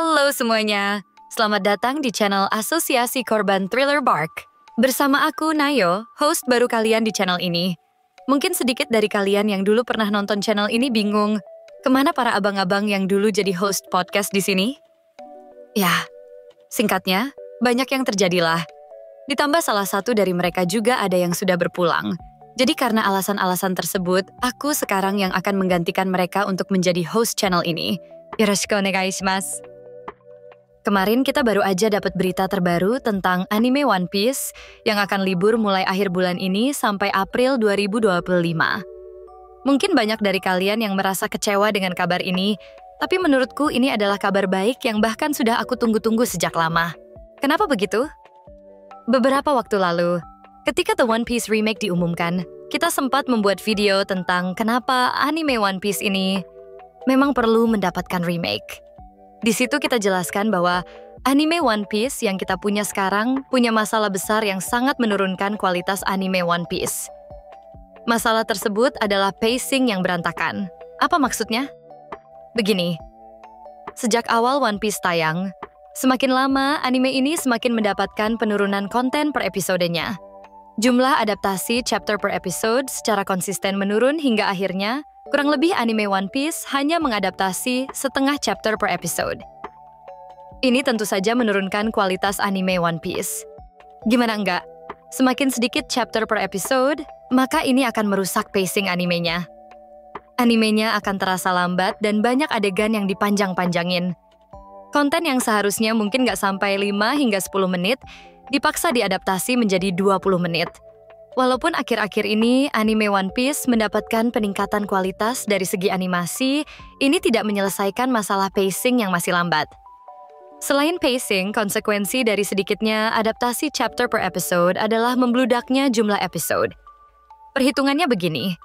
Halo semuanya, selamat datang di channel Asosiasi Korban Thriller Bark. Bersama aku, Nayo, host baru kalian di channel ini. Mungkin sedikit dari kalian yang dulu pernah nonton channel ini bingung, kemana para abang-abang yang dulu jadi host podcast di sini? Ya, singkatnya, banyak yang terjadilah. Ditambah salah satu dari mereka juga ada yang sudah berpulang. Jadi karena alasan-alasan tersebut, aku sekarang yang akan menggantikan mereka untuk menjadi host channel ini. Yoroshiku onegai shimasu. Kemarin kita baru aja dapat berita terbaru tentang anime One Piece yang akan libur mulai akhir bulan ini sampai April 2025. Mungkin banyak dari kalian yang merasa kecewa dengan kabar ini, tapi menurutku ini adalah kabar baik yang bahkan sudah aku tunggu-tunggu sejak lama. Kenapa begitu? Beberapa waktu lalu, ketika The One Piece Remake diumumkan, kita sempat membuat video tentang kenapa anime One Piece ini memang perlu mendapatkan remake. Di situ kita jelaskan bahwa anime One Piece yang kita punya sekarang punya masalah besar yang sangat menurunkan kualitas anime One Piece. Masalah tersebut adalah pacing yang berantakan. Apa maksudnya? Begini, sejak awal One Piece tayang, semakin lama anime ini semakin mendapatkan penurunan konten per episodenya. Jumlah adaptasi chapter per episode secara konsisten menurun hingga akhirnya, kurang lebih anime One Piece hanya mengadaptasi setengah chapter per episode. Ini tentu saja menurunkan kualitas anime One Piece. Gimana enggak? Semakin sedikit chapter per episode, maka ini akan merusak pacing animenya. Animenya akan terasa lambat dan banyak adegan yang dipanjang-panjangin. Konten yang seharusnya mungkin nggak sampai 5 hingga 10 menit, dipaksa diadaptasi menjadi 20 menit. Walaupun akhir-akhir ini anime One Piece mendapatkan peningkatan kualitas dari segi animasi, ini tidak menyelesaikan masalah pacing yang masih lambat. Selain pacing, konsekuensi dari sedikitnya adaptasi chapter per episode adalah membludaknya jumlah episode. Perhitungannya begini,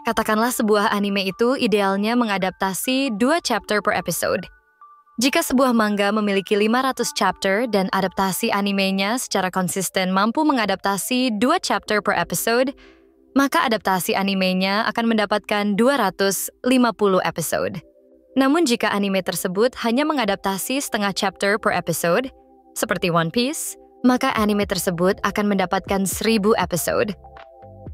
katakanlah sebuah anime itu idealnya mengadaptasi 2 chapter per episode. Jika sebuah manga memiliki 500 chapter dan adaptasi animenya secara konsisten mampu mengadaptasi 2 chapter per episode, maka adaptasi animenya akan mendapatkan 250 episode. Namun jika anime tersebut hanya mengadaptasi setengah chapter per episode, seperti One Piece, maka anime tersebut akan mendapatkan 1000 episode.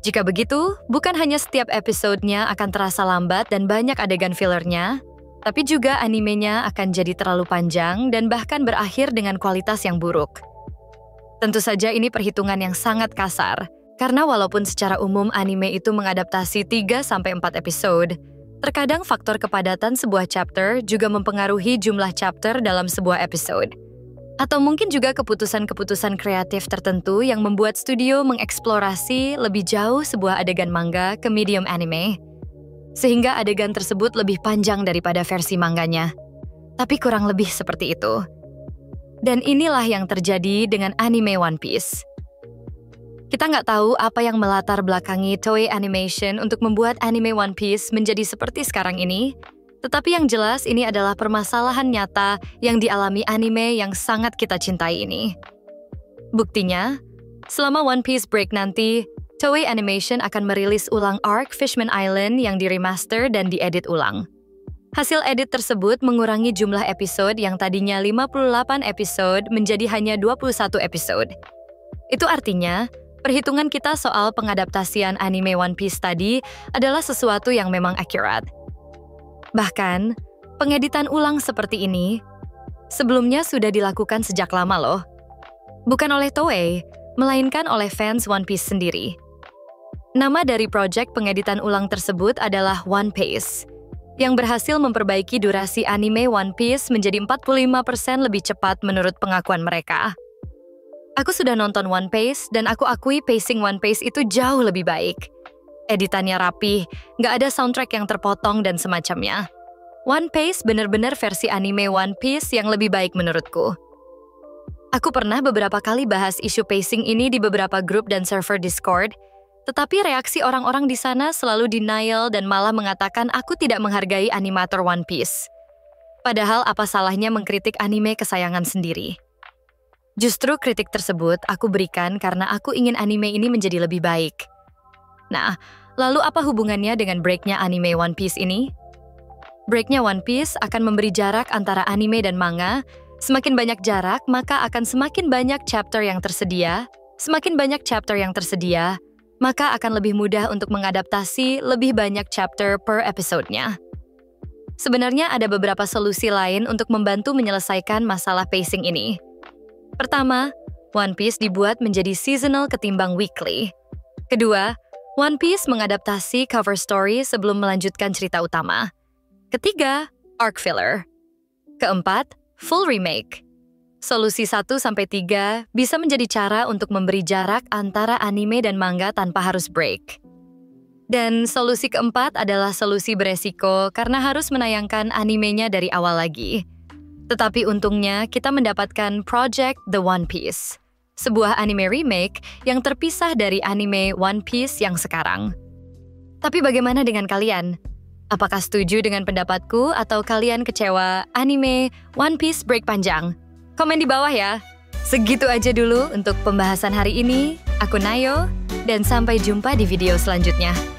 Jika begitu, bukan hanya setiap episodenya akan terasa lambat dan banyak adegan fillernya, tapi juga animenya akan jadi terlalu panjang dan bahkan berakhir dengan kualitas yang buruk. Tentu saja ini perhitungan yang sangat kasar, karena walaupun secara umum anime itu mengadaptasi 3-4 episode, terkadang faktor kepadatan sebuah chapter juga mempengaruhi jumlah chapter dalam sebuah episode. Atau mungkin juga keputusan-keputusan kreatif tertentu yang membuat studio mengeksplorasi lebih jauh sebuah adegan manga ke medium anime, sehingga adegan tersebut lebih panjang daripada versi manganya. Tapi kurang lebih seperti itu. Dan inilah yang terjadi dengan anime One Piece. Kita nggak tahu apa yang melatar belakangi Toei Animation untuk membuat anime One Piece menjadi seperti sekarang ini, tetapi yang jelas ini adalah permasalahan nyata yang dialami anime yang sangat kita cintai ini. Buktinya, selama One Piece break nanti, Toei Animation akan merilis ulang arc Fishman Island yang diremaster dan diedit ulang. Hasil edit tersebut mengurangi jumlah episode yang tadinya 58 episode menjadi hanya 21 episode. Itu artinya, perhitungan kita soal pengadaptasian anime One Piece tadi adalah sesuatu yang memang akurat. Bahkan, pengeditan ulang seperti ini sebelumnya sudah dilakukan sejak lama loh. Bukan oleh Toei, melainkan oleh fans One Piece sendiri. Nama dari proyek pengeditan ulang tersebut adalah One Piece, yang berhasil memperbaiki durasi anime One Piece menjadi 45% lebih cepat menurut pengakuan mereka. Aku sudah nonton One Piece dan aku akui pacing One Piece itu jauh lebih baik. Editannya rapi, nggak ada soundtrack yang terpotong dan semacamnya. One Piece benar-benar versi anime One Piece yang lebih baik menurutku. Aku pernah beberapa kali bahas isu pacing ini di beberapa grup dan server Discord, tetapi reaksi orang-orang di sana selalu denial dan malah mengatakan aku tidak menghargai animator One Piece. Padahal apa salahnya mengkritik anime kesayangan sendiri? Justru kritik tersebut aku berikan karena aku ingin anime ini menjadi lebih baik. Nah, lalu apa hubungannya dengan breaknya anime One Piece ini? Breaknya One Piece akan memberi jarak antara anime dan manga. Semakin banyak jarak, maka akan semakin banyak chapter yang tersedia. Semakin banyak chapter yang tersedia, maka akan lebih mudah untuk mengadaptasi lebih banyak chapter per episodenya. Sebenarnya ada beberapa solusi lain untuk membantu menyelesaikan masalah pacing ini. Pertama, One Piece dibuat menjadi seasonal ketimbang weekly. Kedua, One Piece mengadaptasi cover story sebelum melanjutkan cerita utama. Ketiga, arc filler. Keempat, full remake. Solusi 1-3 bisa menjadi cara untuk memberi jarak antara anime dan manga tanpa harus break. Dan solusi keempat adalah solusi beresiko karena harus menayangkan animenya dari awal lagi. Tetapi untungnya kita mendapatkan Project The One Piece, sebuah anime remake yang terpisah dari anime One Piece yang sekarang. Tapi bagaimana dengan kalian? Apakah setuju dengan pendapatku atau kalian kecewa anime One Piece break panjang? Komen di bawah ya. Segitu aja dulu untuk pembahasan hari ini. Aku Nayo, dan sampai jumpa di video selanjutnya.